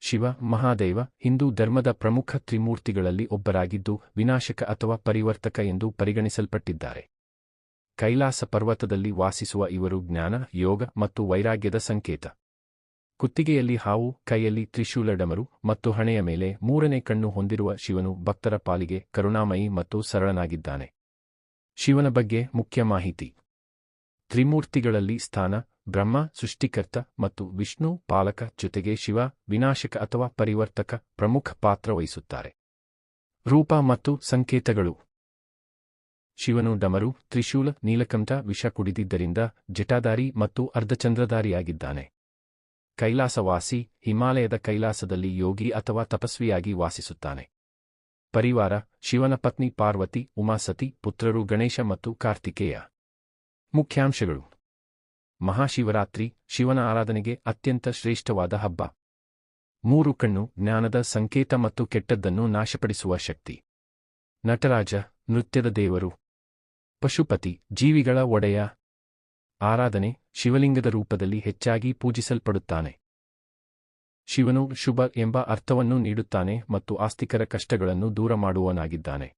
ಶಿವ, ಮಹಾದೇವ ಹಿಂದೂ ಧರ್ಮದ ಪ್ರಮುಖ ತ್ರಿಮೂರ್ತಿಗಳಲ್ಲಿ ಒಬ್ಬರಾಗಿದ್ದು ವಿನಾಶಕ ಅಥವಾ ಪರಿವರ್ತಕ ಎಂದು ಪರಿಗಣಿಸಲ್ಪಟ್ಟಿದ್ದಾರೆ. ಕೈಲಾಸ ಪರ್ವತದಲ್ಲಿ ವಾಸಿಸುವ ಇವರು ಜ್ಞಾನ, ಯೋಗ ಮತ್ತು ವೈರಾಗ್ಯದ ಸಂಕೇತ. ಕುತ್ತಿಗೆಯಲ್ಲಿ ಹಾವು, ಕೈಯಲ್ಲಿ ತ್ರಿಶೂಲ, ಡಮರು ಮತ್ತು ಹಣೆಯ ಮೇಲೆ ಮೂರನೇ ಕಣ್ಣು ಹೊಂದಿರುವ ಶಿವನು ಭಕ್ತರ ಪಾಲಿಗೆ ಕರುಣಾಮಯಿ ಮತ್ತು ಸರಳನಾಗಿದ್ದಾನೆ. ಶಿವನ ಬಗ್ಗೆ ಮುಖ್ಯ ಮಾಹಿತಿ. ತ್ರಿಮೂರ್ತಿಗಳಲ್ಲಿ ಸ್ಥಾನ: ಬ್ರಹ್ಮ ಸೃಷ್ಟಿಕರ್ತ ಮತ್ತು ವಿಷ್ಣು ಪಾಲಕ, ಜೊತೆಗೆ ಶಿವ ವಿನಾಶಕ ಅಥವಾ ಪರಿವರ್ತಕ ಪ್ರಮುಖ ಪಾತ್ರ ವಹಿಸುತ್ತಾರೆ. ರೂಪ ಮತ್ತು ಸಂಕೇತಗಳು. ಶಿವನು ಡಮರು, ತ್ರಿಶೂಲ, ನೀಲಕಂಠ ವಿಷ ಕುಡಿದಿದ್ದರಿಂದ ಜಟಾಧಾರಿ ಮತ್ತು ಅರ್ಧಚಂದ್ರಧಾರಿಯಾಗಿದ್ದಾನೆ. ಕೈಲಾಸವಾಸಿ, ಹಿಮಾಲಯದ ಕೈಲಾಸದಲ್ಲಿ ಯೋಗಿ ಅಥವಾ ತಪಸ್ವಿಯಾಗಿ ವಾಸಿಸುತ್ತಾನೆ. ಪರಿವಾರ: ಶಿವನ ಪತ್ನಿ ಪಾರ್ವತಿ, ಉಮಾಸತಿ, ಪುತ್ರರು ಗಣೇಶ ಮತ್ತು ಕಾರ್ತಿಕೇಯ. ಮುಖ್ಯಾಂಶಗಳು. ಮಹಾಶಿವರಾತ್ರಿ ಶಿವನ ಆರಾಧನೆಗೆ ಅತ್ಯಂತ ಶ್ರೇಷ್ಠವಾದ ಹಬ್ಬ. ಮೂರು ಕಣ್ಣು ಜ್ಞಾನದ ಸಂಕೇತ ಮತ್ತು ಕೆಟ್ಟದ್ದನ್ನು ನಾಶಪಡಿಸುವ ಶಕ್ತಿ. ನಟರಾಜ ನೃತ್ಯದ ದೇವರು. ಪಶುಪತಿ ಜೀವಿಗಳ ಒಡೆಯ. ಆರಾಧನೆ: ಶಿವಲಿಂಗದ ರೂಪದಲ್ಲಿ ಹೆಚ್ಚಾಗಿ ಪೂಜಿಸಲ್ಪಡುತ್ತಾನೆ. ಶಿವನು ಶುಭ ಎಂಬ ಅರ್ಥವನ್ನು ನೀಡುತ್ತಾನೆ ಮತ್ತು ಆಸ್ತಿಕರ ಕಷ್ಟಗಳನ್ನು ದೂರ ಮಾಡುವವನಾಗಿದ್ದಾನೆ.